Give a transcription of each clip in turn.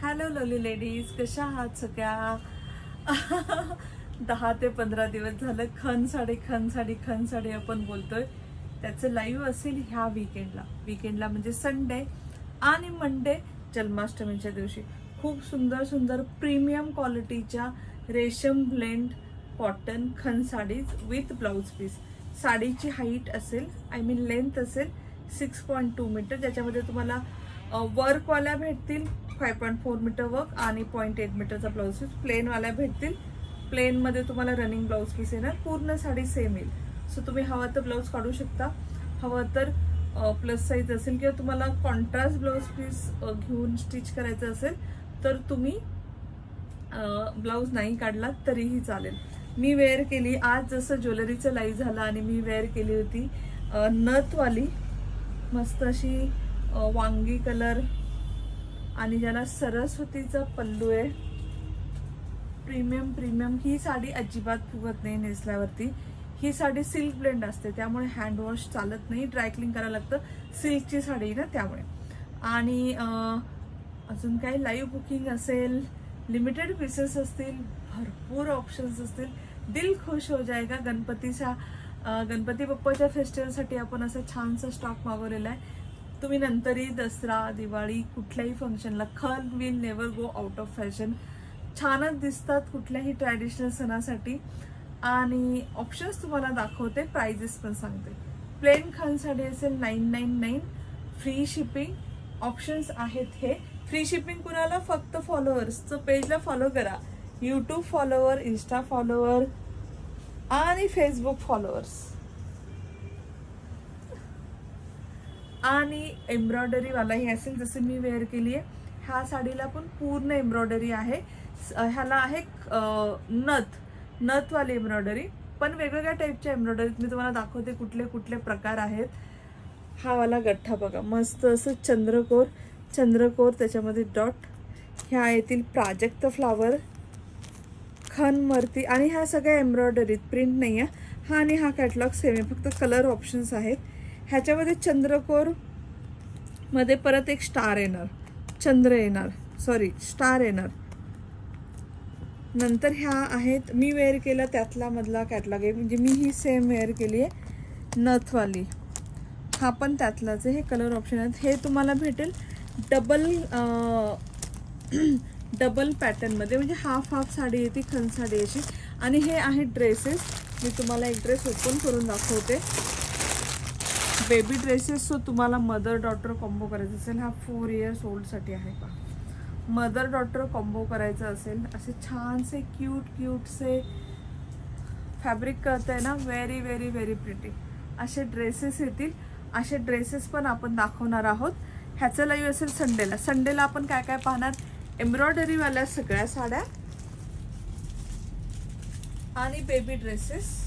Hello lovely ladies, कशा आहात सगळ्या? 10 ते 15 दिवस झालं खन साडी आपण बोलतोय. त्याचं लाईव्ह असेल ह्या वीकेंडला म्हणजे संडे आणि मंडे जन्माष्टमीच्या दिवशी. खूप सुंदर प्रीमियम क्वालिटीच्या रेशम ब्लेंड कॉटन खन साडीज विथ ब्लाउज पीस. साडीची हाईट असेल, आय मीन लेंथ असेल 6.2 मीटर, ज्याच्यामध्ये तुम्हाला वर्कवाल्या भेटतील 5.4 मीटर वर्क आणि 0.8 मीटरचा ब्लाउज पीस. प्लेनवाल्या भेटतील, प्लेन मध्ये तुम्हाला रनिंग ब्लाउज पीस येणार. पूर्ण साडी सेम येईल. सो तुम्ही हवा तर ब्लाउज काढू शकता, हवं तर प्लस साईज असेल किंवा तुम्हाला कॉन्ट्रास्ट ब्लाउज पीस घेऊन स्टिच करायचं असेल तर तुम्ही ब्लाउज नाही काढला तरीही चालेल. मी वेअर केली आज, जसं ज्वेलरीचं लाईव्ह झालं आणि मी वेअर केली होती नथवाली मस्त अशी वांगी कलर आणि ज्याला सरस्वतीचा पल्लू आहे. प्रीमियम ही साडी अजिबात फुगत नाही नेसल्यावरती. ही साडी सिल्क ब्लेंड असते, त्यामुळे हँड वॉश चालत नाही, ड्रायक्लिंग करायला लागतं. सिल्कची साडी ना त्यामुळे. आणि अजून काही लाईव्ह बुकिंग असेल, लिमिटेड पीसेस असतील, भरपूर ऑप्शन्स असतील. दिल खुश हो जाएगा. गणपती बाप्पाच्या फेस्टिवलसाठी आपण असं छानसा स्टॉक मागवलेला आहे. तुम्ही नंतरही दसरा, दिवाळी, कुठल्याही फंक्शनला खन will never go out of fashion. छानच दिसतात कुठल्याही ट्रॅडिशनल सणासाठी. आणि ऑप्शन्स तुम्हाला दाखवते, प्राइजेस पण सांगते. प्लेन खन साडी असेल 999, फ्री शिपिंग. ऑप्शन्स आहेत हे. फ्री शिपिंग कुणाला? फक्त फॉलोअर्सचं पेजला फॉलो करा. यूट्यूब फॉलोअर, इंस्टा फॉलोअर आणि फेसबुक फॉलोअर्स. आणि एम्ब्रॉयडरी वालाही असेल, जसं मी वेअर केली आहे. ह्या साडीला पण पूर्ण एम्ब्रॉयडरी आहे. ह्याला आहे नथवाली एम्ब्रॉयडरी, पण वेगवेगळ्या टाईपच्या एम्ब्रॉयडरीत मी तुम्हाला दाखवते कुठले कुठले प्रकार आहेत. हा वाला गठ्ठा बघा, मस्त असं चंद्रकोर त्याच्यामध्ये डॉट. ह्या येतील प्राजक्त फ्लावर, खन मर्ती आणि ह्या सगळ्या एम्ब्रॉयडरीत, प्रिंट नाही आहे. हा आणि हा कॅटलॉग सेम आहे, फक्त कलर ऑप्शन्स आहेत. ह्याच्यामध्ये चंद्रकोर मध्ये परत एक स्टार येणार, स्टार येणार. नंतर ह्या आहेत मी वेअर केला त्यातला मधला कॅटलॉग आहे, म्हणजे मी ही सेम वेअर केली आहे नथवाली. हा पण त्यातलाच आहे. हे कलर ऑप्शन आहेत. हे तुम्हाला भेटेल डबल पॅटर्नमध्ये, म्हणजे हाफ साडी येते खन साडी अशी. आणि हे आहेत ड्रेसेस. मी तुम्हाला एक ड्रेस ओपन करून दाखवते. Baby dresses. सो तुम्हाला मदर डॉटर कॉम्बो करायचा असेल, हा 4 इयर्स ओल्डसाठी आहे का. मदर डॉटर कॉम्बो करायचं असेल, असे छानसे क्यूटसे फॅब्रिक करत आहे ना, व्हेरी प्रिटी असे ड्रेसेस येतील. असे ड्रेसेस पण आपण दाखवणार आहोत. ह्याचं लाईव्ह असेल संडेला आपण काय पाहणार? एम्ब्रॉयडरीवाल्या सगळ्या साड्या आणि बेबी ड्रेसेस.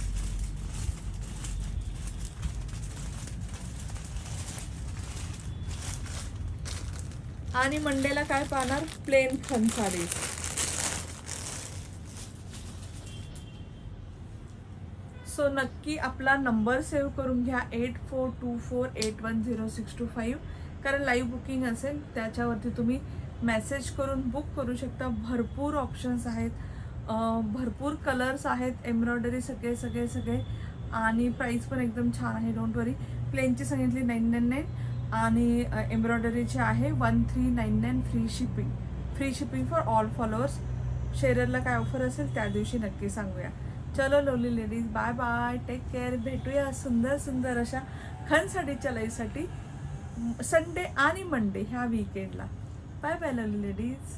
आणि मंडेला काय पाहणार? प्लेन खन साडी. सो नक्की आपला नंबर सेव्ह करून घ्या, 8424810625. कारण लाईव्ह बुकिंग असेल त्याच्यावरती तुम्ही मेसेज करून बुक करू शकता. भरपूर ऑप्शन्स आहेत, भरपूर कलर्स आहेत, एम्ब्रॉयडरी सगळे आणि प्राइस पण एकदम छान आहे. डोंट वरी. प्लेनची सांगितली 999 आणि एम्ब्रॉयडरीची आहे 1399. Free shipping for all followers. शेअरला काय ऑफर असेल त्या दिवशी नक्की सांगूया. चलो lovely ladies, bye bye, take care. भेटूया सुंदर अशा खन साडीच्या लाईव्हसाठी संडे आणि मंडे ह्या वीकेंडला. Bye bye lovely ladies.